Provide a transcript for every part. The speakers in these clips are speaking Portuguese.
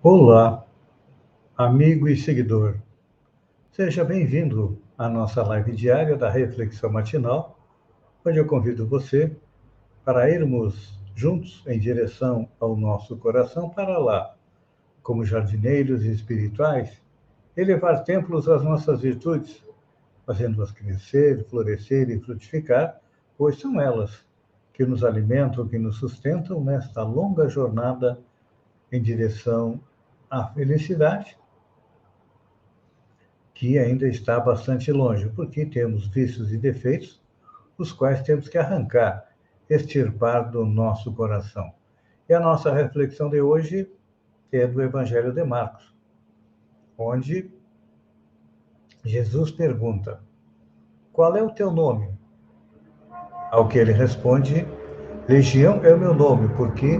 Olá, amigo e seguidor. Seja bem-vindo à nossa live diária da Reflexão Matinal, onde eu convido você para irmos juntos em direção ao nosso coração para lá, como jardineiros espirituais, elevar templos às nossas virtudes, fazendo-as crescer, florescer e frutificar, pois são elas que nos alimentam, que nos sustentam nesta longa jornada em direção à felicidade, que ainda está bastante longe, porque temos vícios e defeitos, os quais temos que arrancar, extirpar do nosso coração. E a nossa reflexão de hoje é do Evangelho de Marcos, onde Jesus pergunta: qual é o teu nome? Ao que ele responde: Legião é o meu nome, porque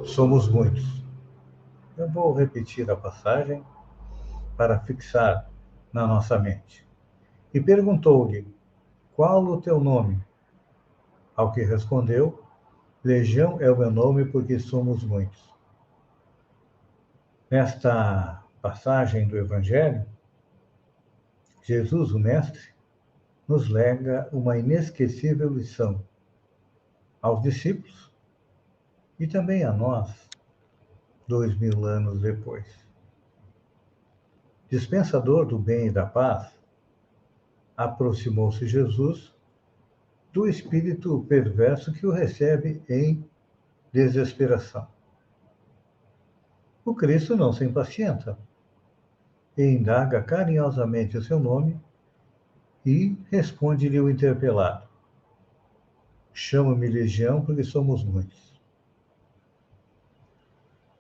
somos muitos. Eu vou repetir a passagem para fixar na nossa mente. E perguntou-lhe: qual o teu nome? Ao que respondeu: Legião é o meu nome, porque somos muitos. Nesta passagem do Evangelho, Jesus, o Mestre, nos lega uma inesquecível lição aos discípulos e também a nós, 2000 anos depois. Dispensador do bem e da paz, aproximou-se Jesus do espírito perverso que o recebe em desesperação. O Cristo não se impacienta e indaga carinhosamente o seu nome e responde-lhe o interpelado: chama-me Legião, porque somos muitos.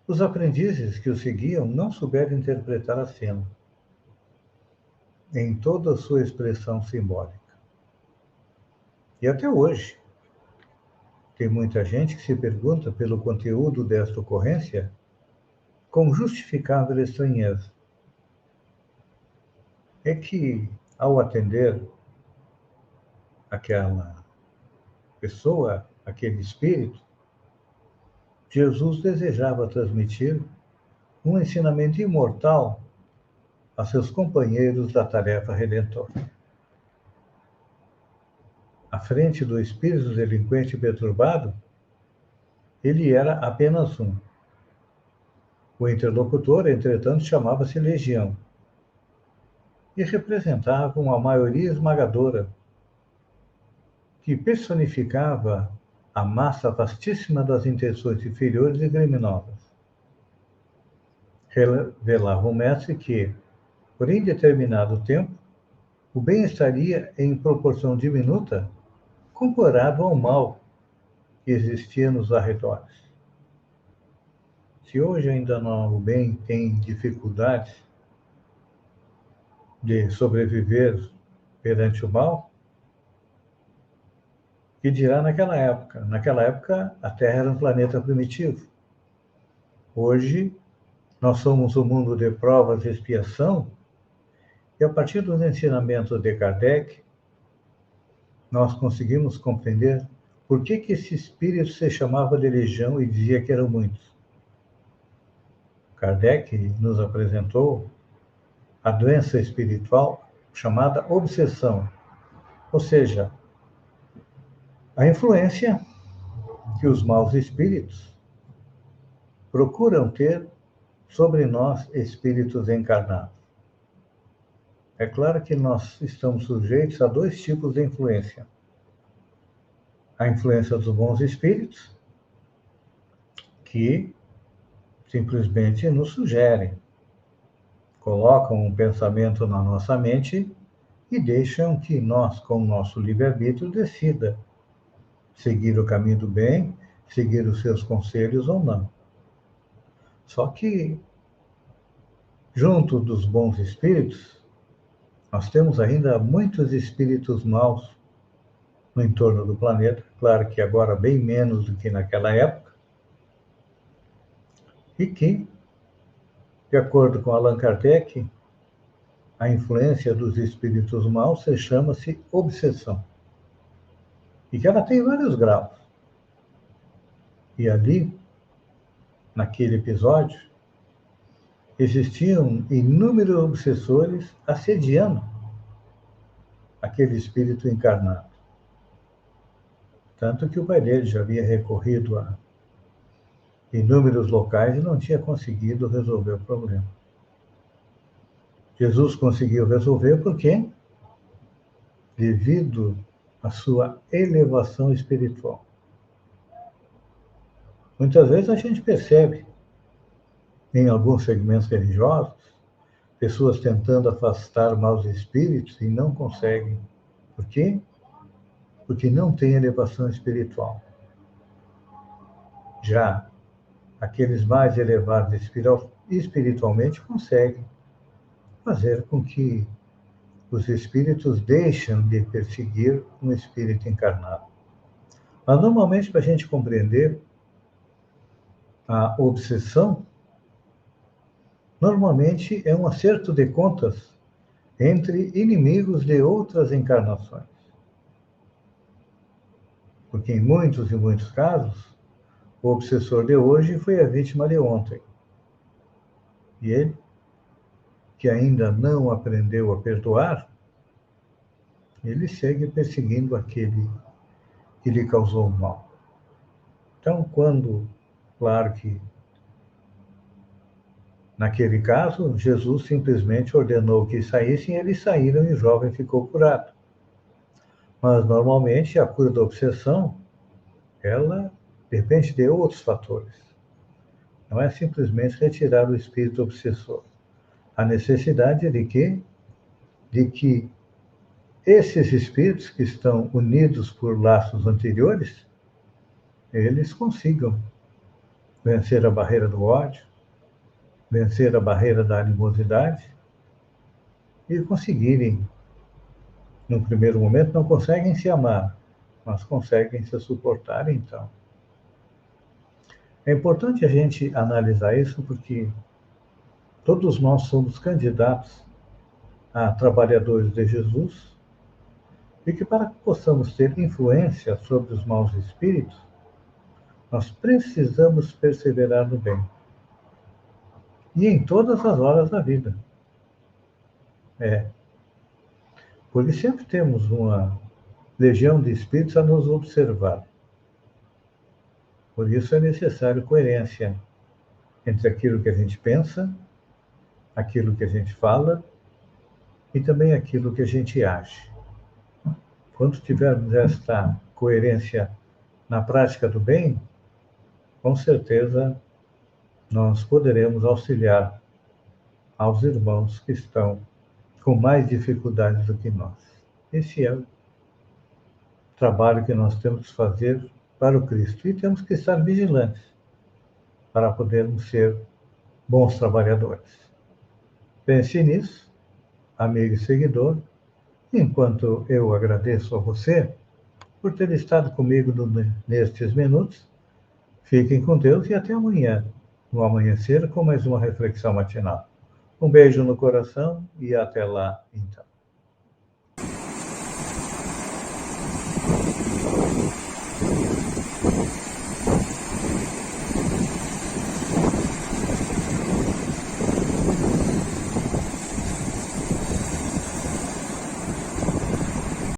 Os aprendizes que o seguiam não souberam interpretar a cena em toda a sua expressão simbólica. E até hoje, tem muita gente que se pergunta pelo conteúdo desta ocorrência com justificável estranheza. É que, ao atender aquela pessoa, aquele espírito, Jesus desejava transmitir um ensinamento imortal a seus companheiros da tarefa redentora. À frente do espírito delinquente perturbado, ele era apenas um. O interlocutor, entretanto, chamava-se Legião e representava uma maioria esmagadora que personificava a massa vastíssima das intenções inferiores e criminosas. Revelava o mestre que, por indeterminado tempo, o bem estaria em proporção diminuta comparado ao mal que existia nos arredores. Se hoje ainda não, o bem tem dificuldades de sobreviver perante o mal, que dirá naquela época? Naquela época, a Terra era um planeta primitivo. Hoje, nós somos um mundo de provas e expiação, e a partir dos ensinamentos de Kardec, nós conseguimos compreender por que esse espírito se chamava de legião e dizia que eram muitos. Kardec nos apresentou a doença espiritual chamada obsessão, ou seja, a influência que os maus espíritos procuram ter sobre nós, espíritos encarnados. É claro que nós estamos sujeitos a dois tipos de influência: a influência dos bons espíritos, que simplesmente nos sugerem, colocam um pensamento na nossa mente e deixam que nós, com o nosso livre-arbítrio, decida seguir o caminho do bem, seguir os seus conselhos ou não. Só que, junto dos bons espíritos, nós temos ainda muitos espíritos maus no entorno do planeta, claro que agora bem menos do que naquela época, e que, de acordo com Allan Kardec, a influência dos espíritos maus chama-se obsessão, e que ela tem vários graus. E ali, naquele episódio, existiam inúmeros obsessores assediando aquele espírito encarnado. Tanto que o pai dele já havia recorrido a inúmeros locais e não tinha conseguido resolver o problema. Jesus conseguiu resolver porque, devido à sua elevação espiritual. Muitas vezes a gente percebe, em alguns segmentos religiosos, pessoas tentando afastar maus espíritos e não conseguem. Por quê? Porque não tem elevação espiritual. Já aqueles mais elevados espiritualmente conseguem fazer com que os espíritos deixem de perseguir um espírito encarnado. Mas, normalmente, para a gente compreender a obsessão, normalmente é um acerto de contas entre inimigos de outras encarnações. Porque em muitos e muitos casos, o obsessor de hoje foi a vítima de ontem. E ele, que ainda não aprendeu a perdoar, ele segue perseguindo aquele que lhe causou o mal. Então, claro que naquele caso, Jesus simplesmente ordenou que saíssem, eles saíram e o jovem ficou curado. Mas, normalmente, a cura da obsessão, ela depende de outros fatores. Não é simplesmente retirar o espírito obsessor. A necessidade de quê? De que esses espíritos que estão unidos por laços anteriores, eles consigam vencer a barreira do ódio, vencer a barreira da animosidade e conseguirem, no primeiro momento, não conseguem se amar, mas conseguem se suportar, então. É importante a gente analisar isso porque todos nós somos candidatos a trabalhadores de Jesus e que para que possamos ter influência sobre os maus espíritos, nós precisamos perseverar no bem. E em todas as horas da vida. Porque sempre temos uma legião de espíritos a nos observar. Por isso é necessário coerência entre aquilo que a gente pensa, aquilo que a gente fala e também aquilo que a gente age. Quando tivermos esta coerência na prática do bem, com certeza nós poderemos auxiliar aos irmãos que estão com mais dificuldades do que nós. Esse é o trabalho que nós temos que fazer para o Cristo. E temos que estar vigilantes para podermos ser bons trabalhadores. Pense nisso, amigo e seguidor, enquanto eu agradeço a você por ter estado comigo nestes minutos. Fiquem com Deus e até amanhã, no amanhecer, com mais uma reflexão matinal. Um beijo no coração e até lá, então.